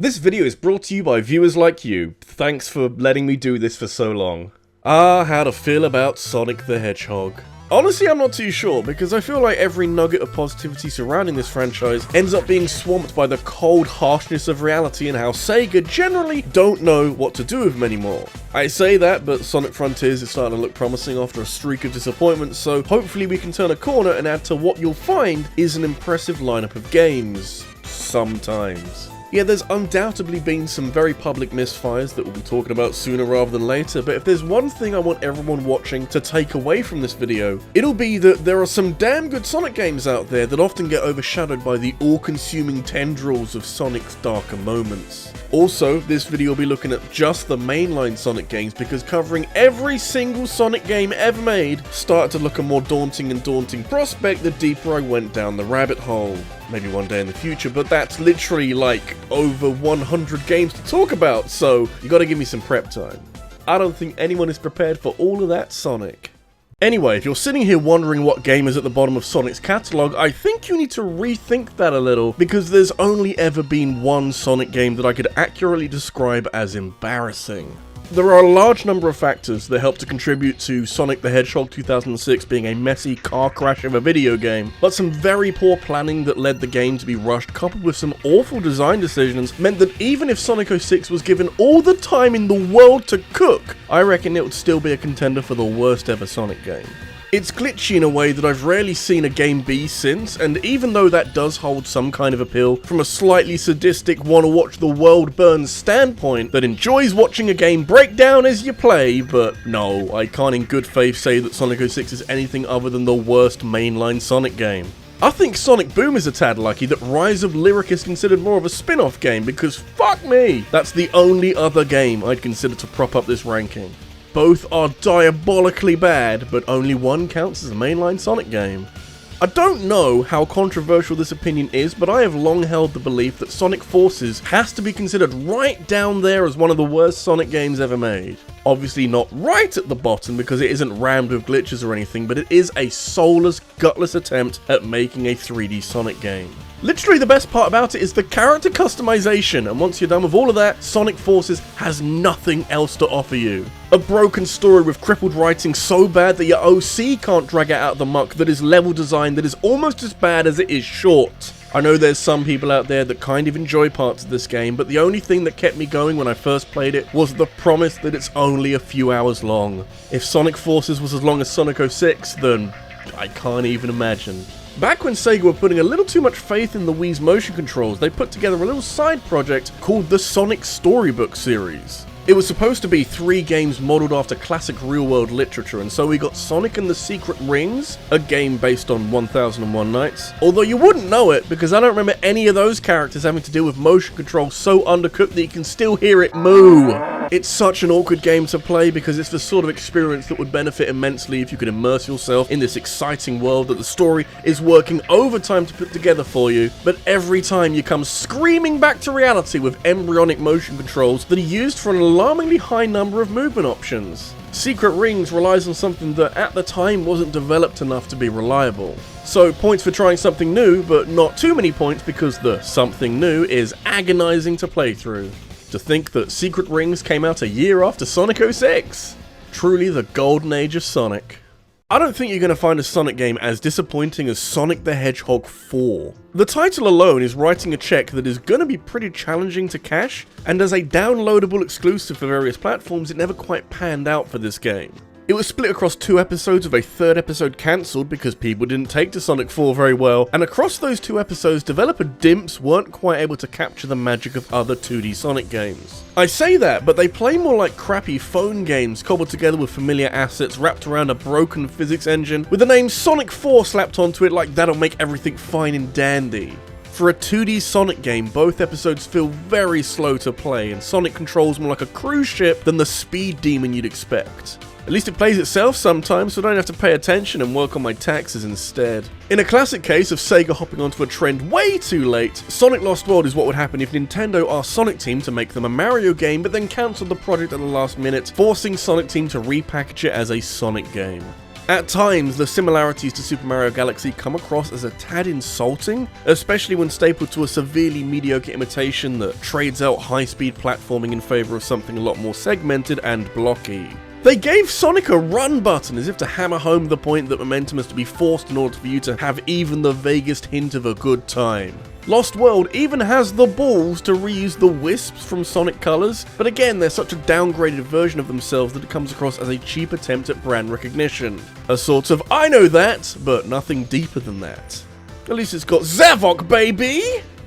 This video is brought to you by viewers like you. Thanks for letting me do this for so long. How to feel about Sonic the Hedgehog. Honestly, I'm not too sure, because I feel like every nugget of positivity surrounding this franchise ends up being swamped by the cold harshness of reality and how Sega generally don't know what to do with them anymore. I say that, but Sonic Frontiers is starting to look promising after a streak of disappointments, so hopefully we can turn a corner and add to what you'll find is an impressive lineup of games. Sometimes. Yeah, there's undoubtedly been some very public misfires that we'll be talking about sooner rather than later, but if there's one thing I want everyone watching to take away from this video, it'll be that there are some damn good Sonic games out there that often get overshadowed by the all-consuming tendrils of Sonic's darker moments. Also, this video will be looking at just the mainline Sonic games, because covering every single Sonic game ever made started to look a more daunting and daunting prospect the deeper I went down the rabbit hole. Maybe one day in the future, but that's literally like over 100 games to talk about, so you gotta give me some prep time. I don't think anyone is prepared for all of that Sonic. Anyway, if you're sitting here wondering what game is at the bottom of Sonic's catalogue, I think you need to rethink that a little, because there's only ever been one Sonic game that I could accurately describe as embarrassing. There are a large number of factors that help to contribute to Sonic the Hedgehog 2006 being a messy car crash of a video game, but some very poor planning that led the game to be rushed, coupled with some awful design decisions, meant that even if Sonic 06 was given all the time in the world to cook, I reckon it would still be a contender for the worst ever Sonic game. It's glitchy in a way that I've rarely seen a game be since, and even though that does hold some kind of appeal from a slightly sadistic wanna-watch the world burn standpoint that enjoys watching a game break down as you play, but no, I can't in good faith say that Sonic 06 is anything other than the worst mainline Sonic game. I think Sonic Boom is a tad lucky that Rise of Lyric is considered more of a spin-off game, because fuck me, that's the only other game I'd consider to prop up this ranking. Both are diabolically bad, but only one counts as a mainline Sonic game. I don't know how controversial this opinion is, but I have long held the belief that Sonic Forces has to be considered right down there as one of the worst Sonic games ever made. Obviously not right at the bottom because it isn't rammed with glitches or anything, but it is a soulless, gutless attempt at making a 3D Sonic game. Literally the best part about it is the character customization, and once you're done with all of that, Sonic Forces has nothing else to offer you. A broken story with crippled writing so bad that your OC can't drag it out of the muck, that is level design that is almost as bad as it is short. I know there's some people out there that kind of enjoy parts of this game, but the only thing that kept me going when I first played it was the promise that it's only a few hours long. If Sonic Forces was as long as Sonic 06, then I can't even imagine. Back when Sega were putting a little too much faith in the Wii's motion controls, they put together a little side project called the Sonic Storybook series. It was supposed to be 3 games modeled after classic real-world literature, and so we got Sonic and the Secret Rings, a game based on 1001 Nights. Although you wouldn't know it, because I don't remember any of those characters having to deal with motion control so undercooked that you can still hear it moo. It's such an awkward game to play because it's the sort of experience that would benefit immensely if you could immerse yourself in this exciting world that the story is working overtime to put together for you, but every time you come screaming back to reality with embryonic motion controls that are used for an alarmingly high number of movement options. Secret Rings relies on something that at the time wasn't developed enough to be reliable. So points for trying something new, but not too many points because the something new is agonizing to play through. To think that Secret Rings came out a year after Sonic 06! Truly the golden age of Sonic. I don't think you're going to find a Sonic game as disappointing as Sonic the Hedgehog 4. The title alone is writing a check that is going to be pretty challenging to cash, and as a downloadable exclusive for various platforms, it never quite panned out for this game. It was split across 2 episodes with a 3rd episode cancelled because people didn't take to Sonic 4 very well, and across those 2 episodes, developer dimps weren't quite able to capture the magic of other 2D Sonic games. I say that, but they play more like crappy phone games cobbled together with familiar assets wrapped around a broken physics engine, with the name Sonic 4 slapped onto it like that'll make everything fine and dandy. For a 2D Sonic game, both episodes feel very slow to play, and Sonic controls more like a cruise ship than the speed demon you'd expect. At least it plays itself sometimes, so I don't have to pay attention and work on my taxes instead. In a classic case of Sega hopping onto a trend way too late, Sonic Lost World is what would happen if Nintendo asked Sonic Team to make them a Mario game but then cancelled the project at the last minute, forcing Sonic Team to repackage it as a Sonic game. At times, the similarities to Super Mario Galaxy come across as a tad insulting, especially when stapled to a severely mediocre imitation that trades out high-speed platforming in favour of something a lot more segmented and blocky. They gave Sonic a run button as if to hammer home the point that momentum is to be forced in order for you to have even the vaguest hint of a good time. Lost World even has the balls to reuse the wisps from Sonic Colors, but again they're such a downgraded version of themselves that it comes across as a cheap attempt at brand recognition. A sort of, I know that, but nothing deeper than that. At least it's got Zavok, baby!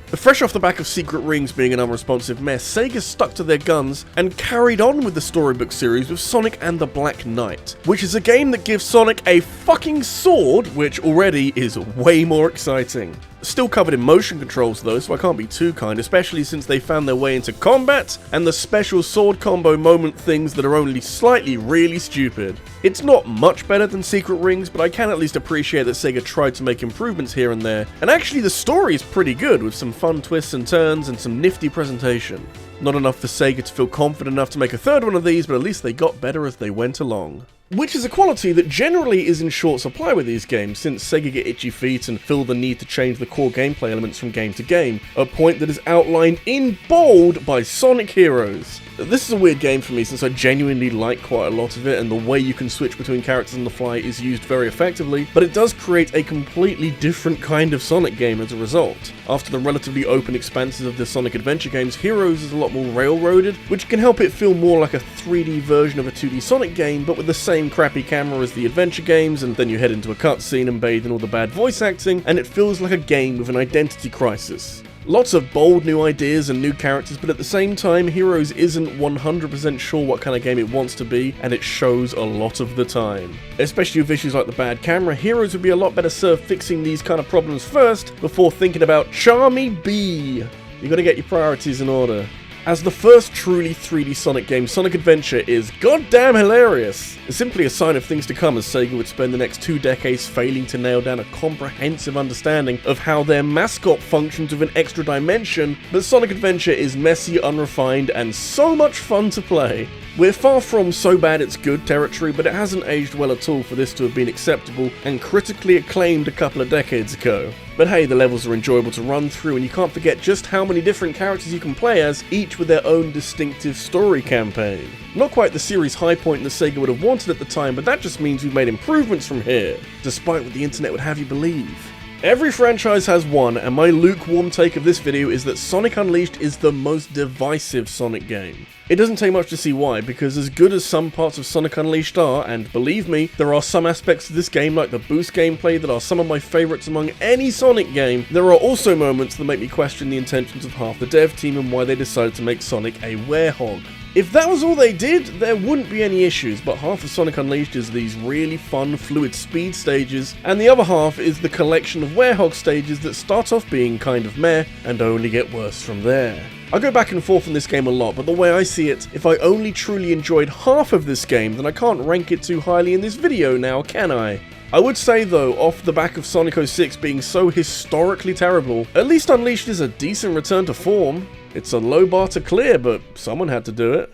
Fresh off the back of Secret Rings being an unresponsive mess, Sega stuck to their guns and carried on with the storybook series with Sonic and the Black Knight, which is a game that gives Sonic a fucking sword, which already is way more exciting. Still covered in motion controls though, so I can't be too kind, especially since they found their way into combat and the special sword combo moment things that are only slightly really stupid. It's not much better than Secret Rings, but I can at least appreciate that Sega tried to make improvements here and there, and actually the story is pretty good with some fun twists and turns and some nifty presentation. Not enough for Sega to feel confident enough to make a third one of these, but at least they got better as they went along. Which is a quality that generally is in short supply with these games, since Sega get itchy feet and feel the need to change the core gameplay elements from game to game, a point that is outlined in bold by Sonic Heroes. This is a weird game for me since I genuinely like quite a lot of it, and the way you can switch between characters on the fly is used very effectively, but it does create a completely different kind of Sonic game as a result. After the relatively open expanses of the Sonic Adventure games, Heroes is a lot more railroaded, which can help it feel more like a 3D version of a 2D Sonic game, but with the same crappy camera as the adventure games, and then you head into a cutscene and bathe in all the bad voice acting, and it feels like a game with an identity crisis. Lots of bold new ideas and new characters, but at the same time, Heroes isn't 100% sure what kind of game it wants to be, and it shows a lot of the time. Especially with issues like the bad camera, Heroes would be a lot better served fixing these kind of problems first, before thinking about Charmy B. You gotta get your priorities in order. As the first truly 3D Sonic game, Sonic Adventure is goddamn hilarious. It's simply a sign of things to come, as Sega would spend the next 2 decades failing to nail down a comprehensive understanding of how their mascot functions with an extra dimension, but Sonic Adventure is messy, unrefined, and so much fun to play. We're far from so bad it's good territory, but it hasn't aged well at all for this to have been acceptable and critically acclaimed a couple of decades ago. But hey, the levels are enjoyable to run through, and you can't forget just how many different characters you can play as, each with their own distinctive story campaign. Not quite the series high point that Sega would have wanted at the time, but that just means we've made improvements from here, despite what the internet would have you believe. Every franchise has one, and my lukewarm take of this video is that Sonic Unleashed is the most divisive Sonic game. It doesn't take much to see why, because as good as some parts of Sonic Unleashed are, and believe me, there are some aspects of this game like the boost gameplay that are some of my favourites among any Sonic game, there are also moments that make me question the intentions of half the dev team and why they decided to make Sonic a werehog. If that was all they did, there wouldn't be any issues, but half of Sonic Unleashed is these really fun, fluid speed stages, and the other half is the collection of werehog stages that start off being kind of meh, and only get worse from there. I go back and forth in this game a lot, but the way I see it, if I only truly enjoyed half of this game, then I can't rank it too highly in this video now, can I? I would say though, off the back of Sonic 06 being so historically terrible, at least Unleashed is a decent return to form. It's a low bar to clear, but someone had to do it.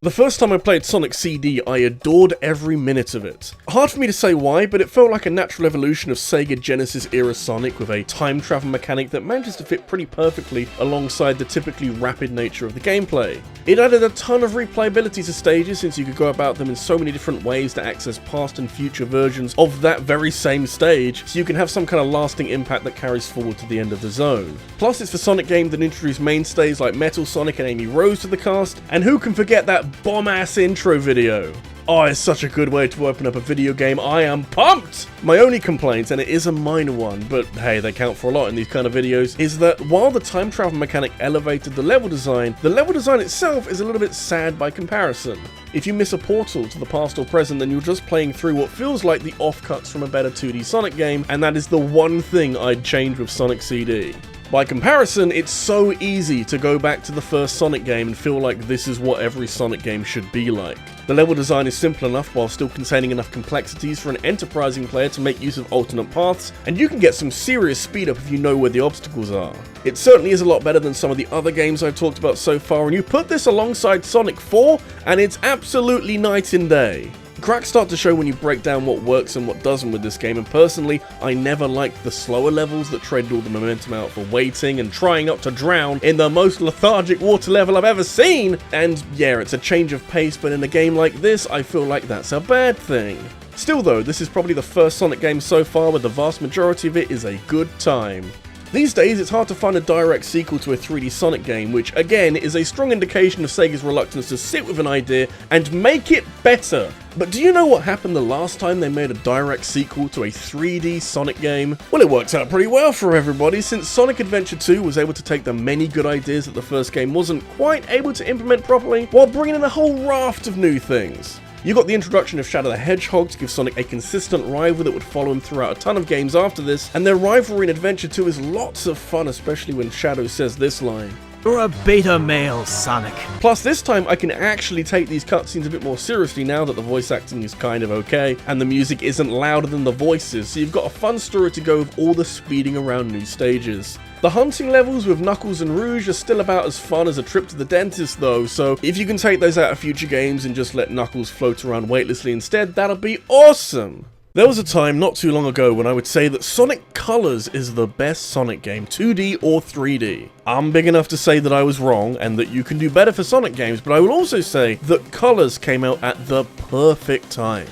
The first time I played Sonic CD, I adored every minute of it. Hard for me to say why, but it felt like a natural evolution of Sega Genesis era Sonic with a time travel mechanic that manages to fit pretty perfectly alongside the typically rapid nature of the gameplay. It added a ton of replayability to stages since you could go about them in so many different ways to access past and future versions of that very same stage, so you can have some kind of lasting impact that carries forward to the end of the zone. Plus it's the Sonic game that introduced mainstays like Metal Sonic and Amy Rose to the cast, and who can forget that bomb-ass intro video? Oh, it's such a good way to open up a video game. I am pumped! My only complaint, and it is a minor one, but hey, they count for a lot in these kind of videos, is that while the time travel mechanic elevated the level design itself is a little bit sad by comparison. If you miss a portal to the past or present, then you're just playing through what feels like the offcuts from a better 2D Sonic game, and that is the one thing I'd change with Sonic CD. By comparison, it's so easy to go back to the first Sonic game and feel like this is what every Sonic game should be like. The level design is simple enough while still containing enough complexities for an enterprising player to make use of alternate paths, and you can get some serious speed up if you know where the obstacles are. It certainly is a lot better than some of the other games I've talked about so far, and you put this alongside Sonic 4, and it's absolutely night and day. Cracks start to show when you break down what works and what doesn't with this game, and personally, I never liked the slower levels that traded all the momentum out for waiting and trying not to drown in the most lethargic water level I've ever seen! And yeah, it's a change of pace, but in a game like this, I feel like that's a bad thing. Still though, this is probably the first Sonic game so far where the vast majority of it is a good time. These days, it's hard to find a direct sequel to a 3D Sonic game, which again is a strong indication of Sega's reluctance to sit with an idea and make it better. But do you know what happened the last time they made a direct sequel to a 3D Sonic game? Well, it worked out pretty well for everybody, since Sonic Adventure 2 was able to take the many good ideas that the first game wasn't quite able to implement properly, while bringing in a whole raft of new things. You got the introduction of Shadow the Hedgehog to give Sonic a consistent rival that would follow him throughout a ton of games after this, and their rivalry in Adventure 2 is lots of fun, especially when Shadow says this line: "You're a beta male, Sonic." Plus, this time I can actually take these cutscenes a bit more seriously now that the voice acting is kind of okay, and the music isn't louder than the voices, so you've got a fun story to go with all the speeding around new stages. The hunting levels with Knuckles and Rouge are still about as fun as a trip to the dentist though, so if you can take those out of future games and just let Knuckles float around weightlessly instead, that'll be awesome! There was a time not too long ago when I would say that Sonic Colors is the best Sonic game, 2D or 3D. I'm big enough to say that I was wrong and that you can do better for Sonic games, but I will also say that Colors came out at the perfect time.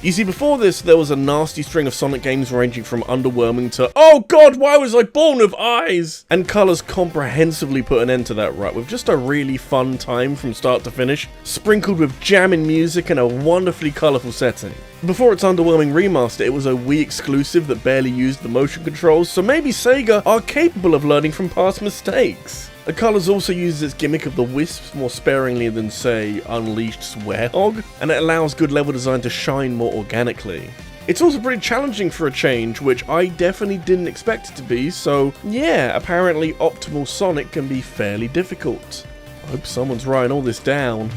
You see, before this, there was a nasty string of Sonic games ranging from underwhelming to, "Oh god, why was I born with eyes?" And Colors comprehensively put an end to that rut with just a really fun time from start to finish, sprinkled with jamming music and a wonderfully colourful setting. Before its underwhelming remaster, it was a Wii exclusive that barely used the motion controls, so maybe Sega are capable of learning from past mistakes. The Colors also uses its gimmick of the wisps more sparingly than, say, Unleashed Swearhog, and it allows good level design to shine more organically. It's also pretty challenging for a change, which I definitely didn't expect it to be, so yeah, apparently optimal Sonic can be fairly difficult. I hope someone's writing all this down.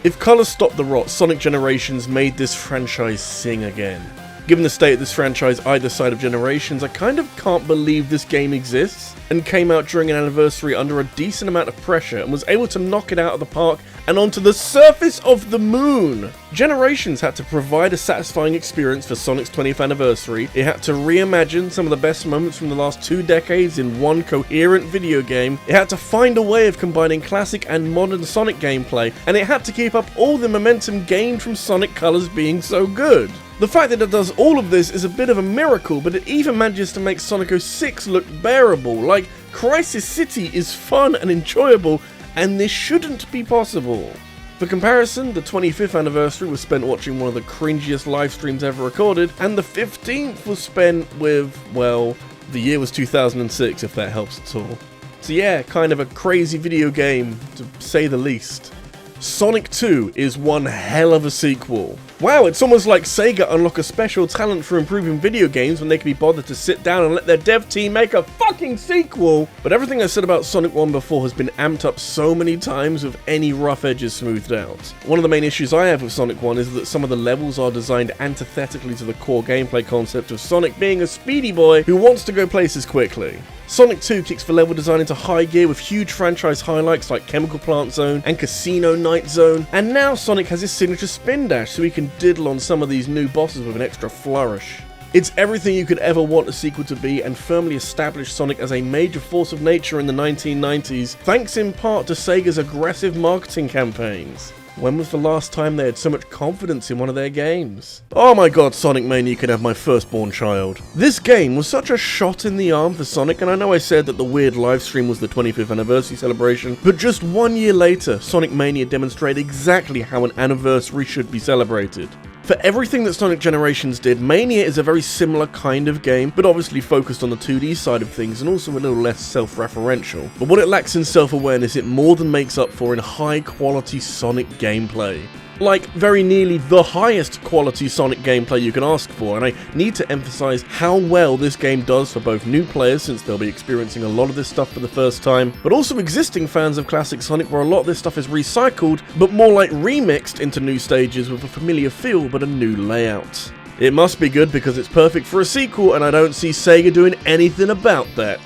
If Colors stopped the rot, Sonic Generations made this franchise sing again. Given the state of this franchise either side of Generations, I kind of can't believe this game exists, and came out during an anniversary under a decent amount of pressure and was able to knock it out of the park and onto the surface of the moon. Generations had to provide a satisfying experience for Sonic's 20th anniversary, it had to reimagine some of the best moments from the last 2 decades in one coherent video game, it had to find a way of combining classic and modern Sonic gameplay, and it had to keep up all the momentum gained from Sonic Colors being so good. The fact that it does all of this is a bit of a miracle, but it even manages to make Sonic 06 look bearable. Like, Crisis City is fun and enjoyable, and this shouldn't be possible. For comparison, the 25th anniversary was spent watching one of the cringiest live streams ever recorded, and the 15th was spent with, well, the year was 2006 if that helps at all. So yeah, kind of a crazy video game, to say the least. Sonic 2 is one hell of a sequel. Wow, it's almost like Sega unlock a special talent for improving video games when they can be bothered to sit down and let their dev team make a fucking sequel! But everything I said about Sonic 1 before has been amped up so many times with any rough edges smoothed out. One of the main issues I have with Sonic 1 is that some of the levels are designed antithetically to the core gameplay concept of Sonic being a speedy boy who wants to go places quickly. Sonic 2 kicks the level design into high gear with huge franchise highlights like Chemical Plant Zone and Casino Night Zone, and now Sonic has his signature spin dash so he can diddle on some of these new bosses with an extra flourish. It's everything you could ever want a sequel to be, and firmly established Sonic as a major force of nature in the 1990s, thanks in part to Sega's aggressive marketing campaigns. When was the last time they had so much confidence in one of their games? Oh my god, Sonic Mania can have my firstborn child. This game was such a shot in the arm for Sonic, and I know I said that the weird livestream was the 25th anniversary celebration, but just 1 year later, Sonic Mania demonstrated exactly how an anniversary should be celebrated. For everything that Sonic Generations did, Mania is a very similar kind of game, but obviously focused on the 2D side of things and also a little less self-referential. But what it lacks in self-awareness, it more than makes up for in high-quality Sonic gameplay. Like, very nearly the highest quality Sonic gameplay you can ask for, and I need to emphasize how well this game does for both new players, since they'll be experiencing a lot of this stuff for the first time, but also existing fans of classic Sonic, where a lot of this stuff is recycled, but more like remixed into new stages with a familiar feel but a new layout. It must be good because it's perfect for a sequel, and I don't see Sega doing anything about that.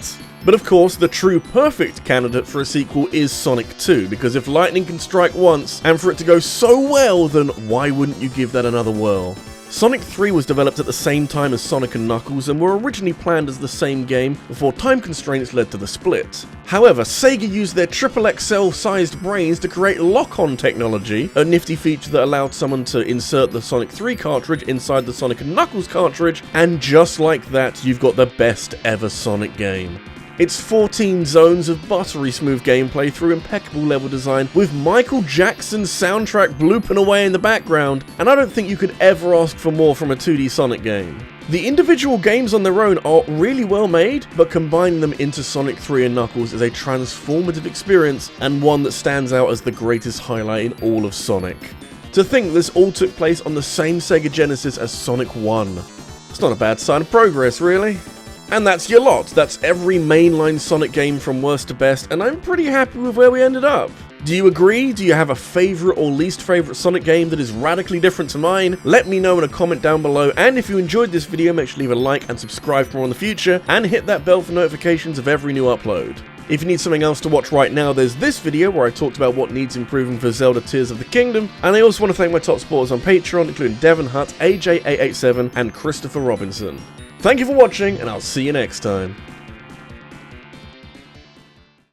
But of course, the true perfect candidate for a sequel is Sonic 2, because if lightning can strike once, and for it to go so well, then why wouldn't you give that another whirl? Sonic 3 was developed at the same time as Sonic & Knuckles and were originally planned as the same game before time constraints led to the split. However, Sega used their XXL sized brains to create lock-on technology, a nifty feature that allowed someone to insert the Sonic 3 cartridge inside the Sonic & Knuckles cartridge, and just like that, you've got the best ever Sonic game. It's 14 zones of buttery smooth gameplay through impeccable level design, with Michael Jackson's soundtrack blooping away in the background, and I don't think you could ever ask for more from a 2D Sonic game. The individual games on their own are really well made, but combining them into Sonic 3 and Knuckles is a transformative experience, and one that stands out as the greatest highlight in all of Sonic. To think this all took place on the same Sega Genesis as Sonic 1. It's not a bad sign of progress, really. And that's your lot. That's every mainline Sonic game from worst to best, and I'm pretty happy with where we ended up. Do you agree? Do you have a favourite or least favourite Sonic game that is radically different to mine? Let me know in a comment down below, and if you enjoyed this video, make sure to leave a like and subscribe for more in the future, and hit that bell for notifications of every new upload. If you need something else to watch right now, there's this video where I talked about what needs improving for Zelda Tears of the Kingdom, and I also want to thank my top supporters on Patreon, including Devon Hutt, AJ887, and Christopher Robinson. Thank you for watching, and I'll see you next time.